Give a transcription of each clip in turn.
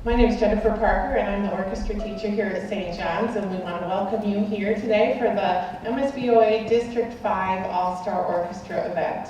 My name is Jennifer Parker, and I'm the orchestra teacher here at St. John's, and we want to welcome you here today for the MSBOA District 5 All-Star Orchestra event.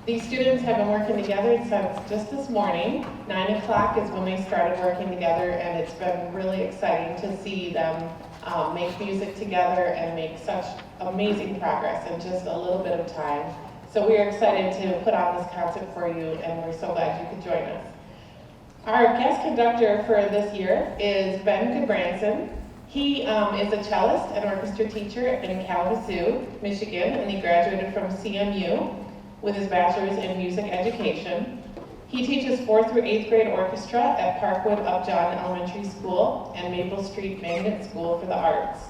These students have been working together since just this morning. 9 o'clock is when they started working together, and it's been really exciting to see them make music together and make such amazing progress in just a little bit of time. So we are excited to put on this concert for you, and we're so glad you could join us. Our guest conductor for this year is Ben Gudbrandson. He is a cellist and orchestra teacher in Kalamazoo, Michigan, and he graduated from CMU with his bachelor's in music education. He teaches 4th through 8th grade orchestra at Parkwood Upjohn Elementary School and Maple Street Magnet School for the Arts.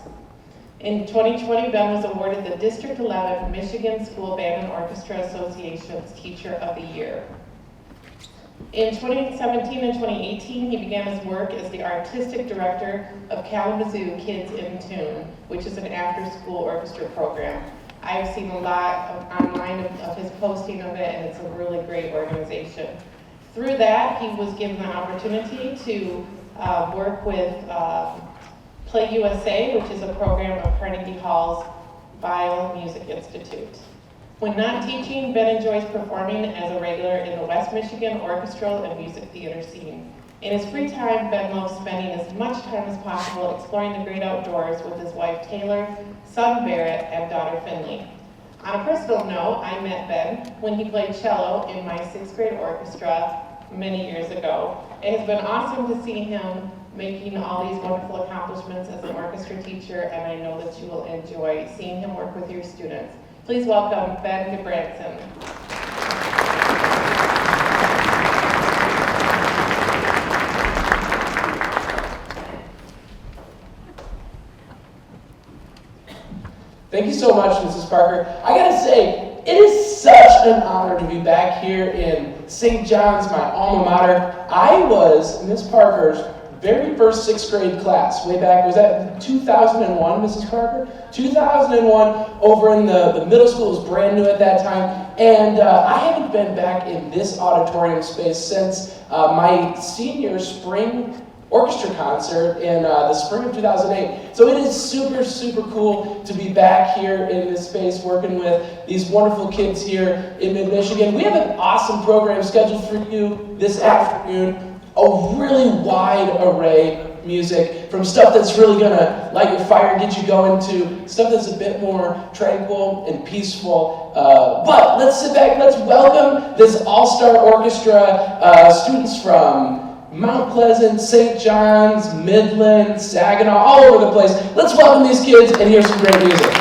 In 2020, Ben was awarded the District 11 Michigan School Band and Orchestra Association's Teacher of the Year. In 2017 and 2018, he began his work as the artistic director of Kalamazoo Kids in Tune, which is an after-school orchestra program. I've seen a lot online of his posting of it, and it's a really great organization. Through that, he was given the opportunity to work with Play USA, which is a program of Carnegie Hall's Viol Music Institute. When not teaching, Ben enjoys performing as a regular in the West Michigan orchestral and music theater scene. In his free time, Ben loves spending as much time as possible exploring the great outdoors with his wife Taylor, son Barrett, and daughter Finley. On a personal note, I met Ben when he played cello in my 6th grade orchestra many years ago. It has been awesome to see him making all these wonderful accomplishments as an orchestra teacher, and I know that you will enjoy seeing him work with your students. Please welcome Ben Gudbrandson. Thank you so much, Mrs. Parker. I gotta say, it is such an honor to be back here in St. John's, my alma mater. I was Miss Parker's very first 6th grade class, way back, was that 2001, Mrs. Parker? 2001, over in the middle school. It was brand new at that time, and I haven't been back in this auditorium space since my senior spring orchestra concert in the spring of 2008. So it is super, super cool to be back here in this space working with these wonderful kids here in mid-Michigan. We have an awesome program scheduled for you this afternoon. A really wide array of music, from stuff that's really gonna light your fire and get you going to stuff that's a bit more tranquil and peaceful. But let's sit back, let's welcome this all-star orchestra, students from Mount Pleasant, St. John's, Midland, Saginaw, all over the place. Let's welcome these kids and hear some great music.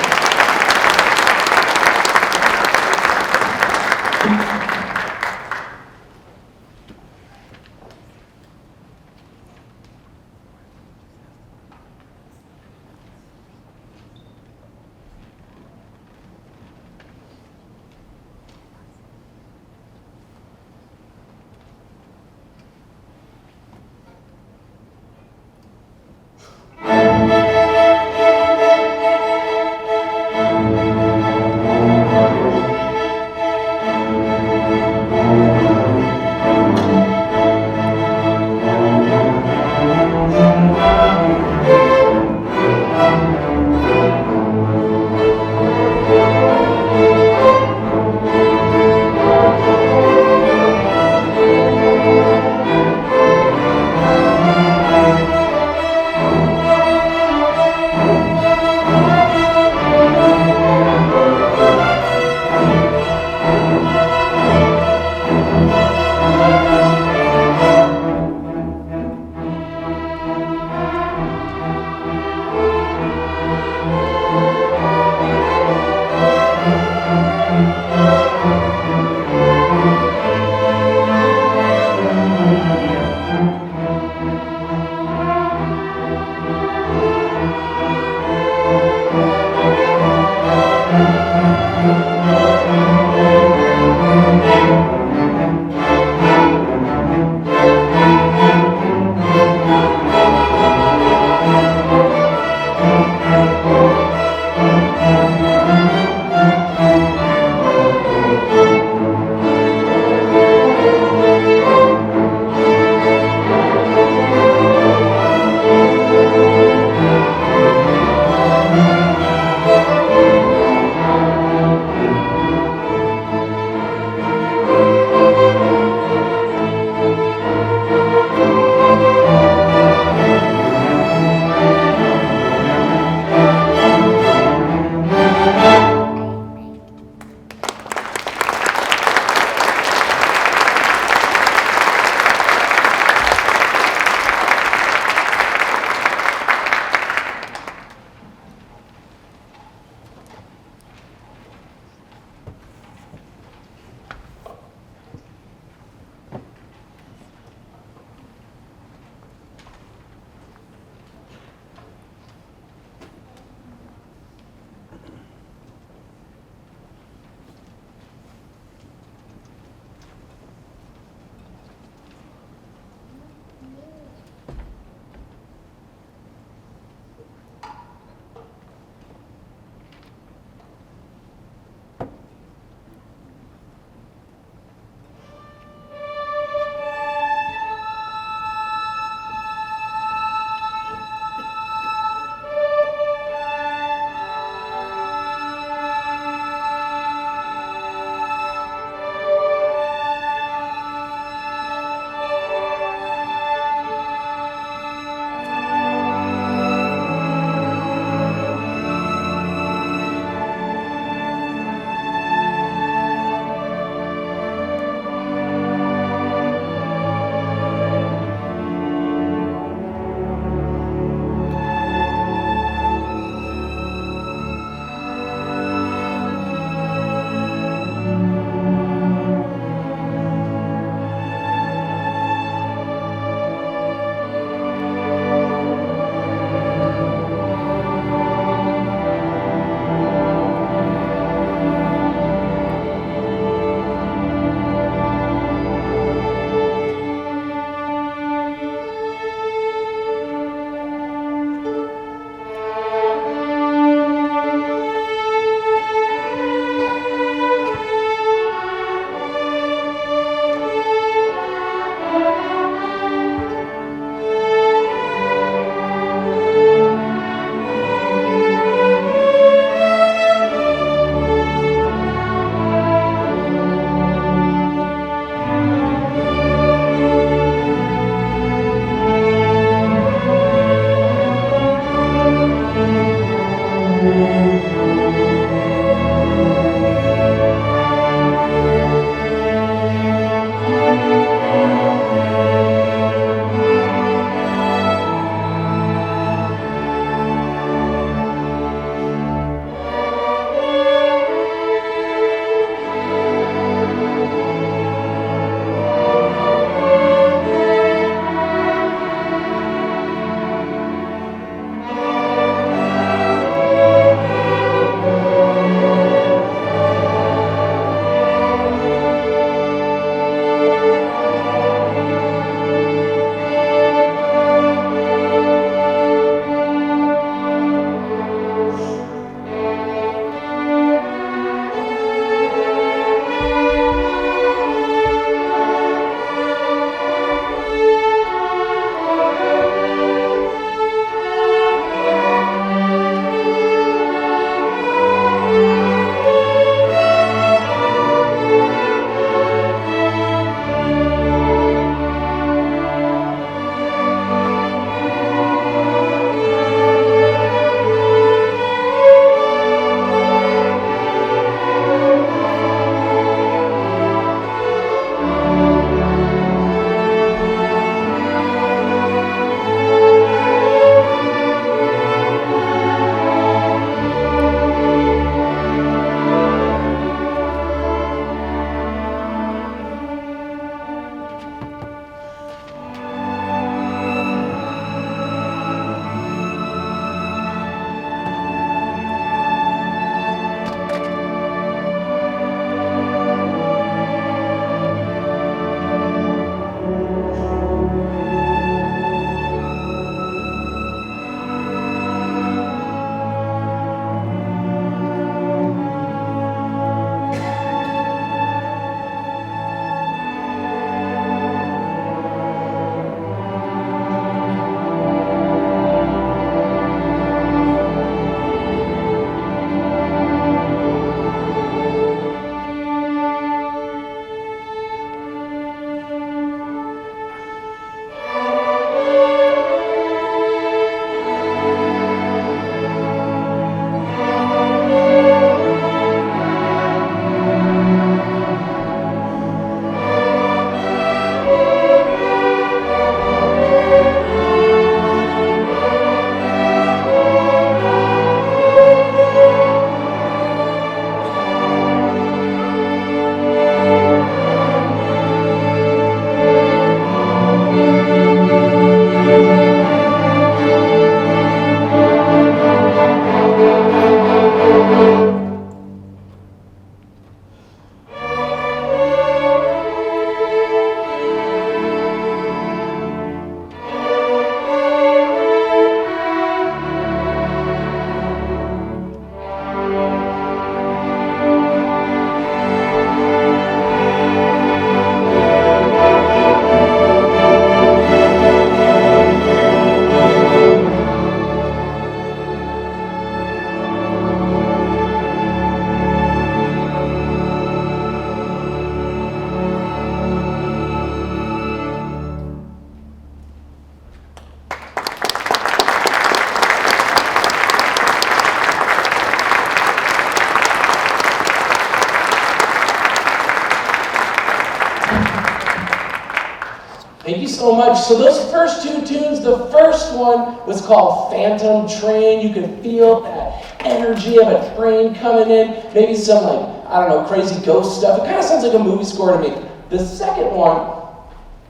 so much. So those first two tunes, the first one was called Phantom Train. You could feel that energy of a train coming in. Maybe some crazy ghost stuff. It kind of sounds like a movie score to me. The second one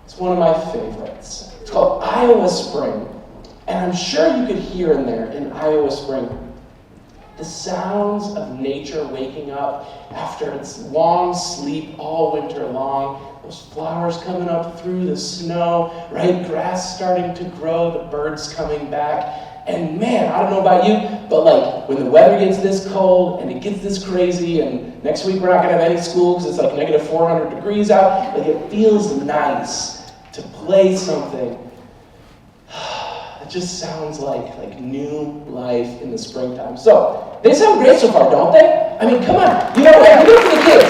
is one of my favorites. It's called Iowa Spring. And I'm sure you could hear in there, in Iowa Spring, the sounds of nature waking up after its long sleep all winter long. Those flowers coming up through the snow, right? Grass starting to grow, the birds coming back. And man, I don't know about you, but when the weather gets this cold and it gets this crazy, and next week we're not going to have any school because it's negative 400 degrees out, it feels nice to play something. It just sounds like new life in the springtime. So, they sound great so far, don't they? I mean, come on. You know what? Give it for the kids.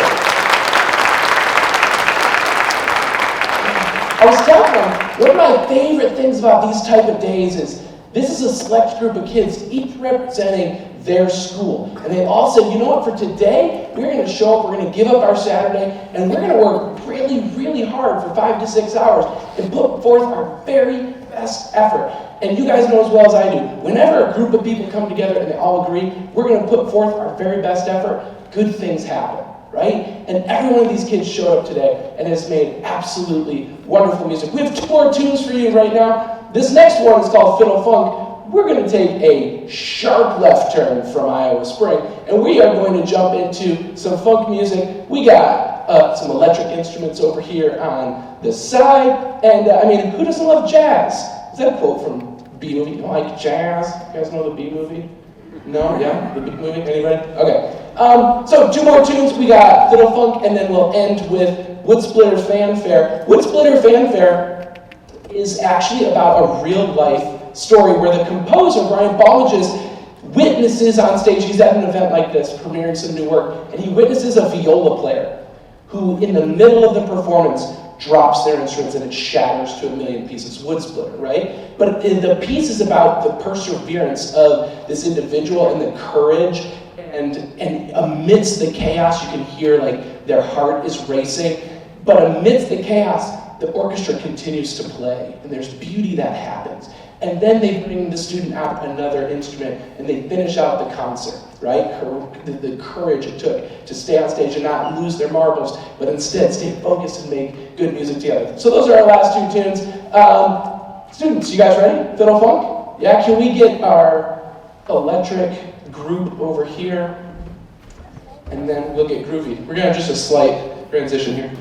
I was telling them, one of my favorite things about these type of days is this is a select group of kids, each representing their school. And they all said, you know what, for today, we're going to show up, we're going to give up our Saturday, and we're going to work really, really hard for 5 to 6 hours and put forth our very best effort. And you guys know as well as I do, whenever a group of people come together and they all agree, we're going to put forth our very best effort, good things happen, right? And every one of these kids showed up today and has made absolutely wonderful music. We have 2 more tunes for you right now. This next one is called Fiddle Funk. We're going to take a sharp left turn from Iowa Spring, and we are going to jump into some funk music. We got some electric instruments over here on the side, and who doesn't love jazz? Is that a quote from B Movie? You like jazz? You guys know the B Movie? No? Yeah? The B Movie? Anybody? Okay. So 2 more tunes. We got Fiddle Funk, and then we'll end with Wood Splitter Fanfare. Wood Splitter Fanfare is actually about a real-life story where the composer, Brian Balmages, witnesses on stage. He's at an event like this, premiering some new work, and he witnesses a viola player who, in the middle of the performance, drops their instruments and it shatters to a million pieces. Wood splitter, right? But the piece is about the perseverance of this individual and the courage, and amidst the chaos, you can hear their heart is racing. But amidst the chaos, the orchestra continues to play, and there's beauty that happens. And then they bring the student out another instrument, and they finish out the concert, right? The courage it took to stay on stage and not lose their marbles, but instead stay focused and make good music together. So those are our last 2 tunes. Students, you guys ready? Fiddle Funk? Yeah, can we get our electric group over here? And then we'll get groovy. We're going to have just a slight transition here.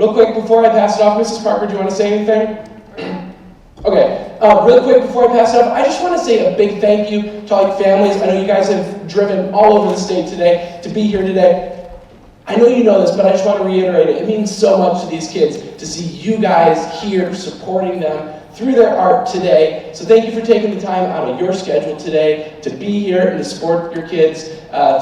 Real quick before I pass it off, Mrs. Parker, do you want to say anything? Okay, real quick before I pass it off, I just want to say a big thank you to all your families. I know you guys have driven all over the state today to be here today. I know you know this, but I just want to reiterate it. It means so much to these kids to see you guys here supporting them through their art today. So thank you for taking the time out of your schedule today to be here and to support your kids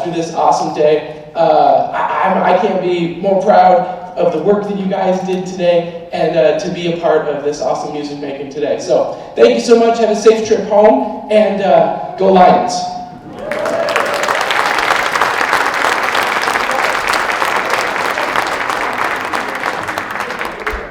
through this awesome day. I can't be more proud of the work that you guys did today and to be a part of this awesome music making today. So thank you so much. Have a safe trip home and go Lions.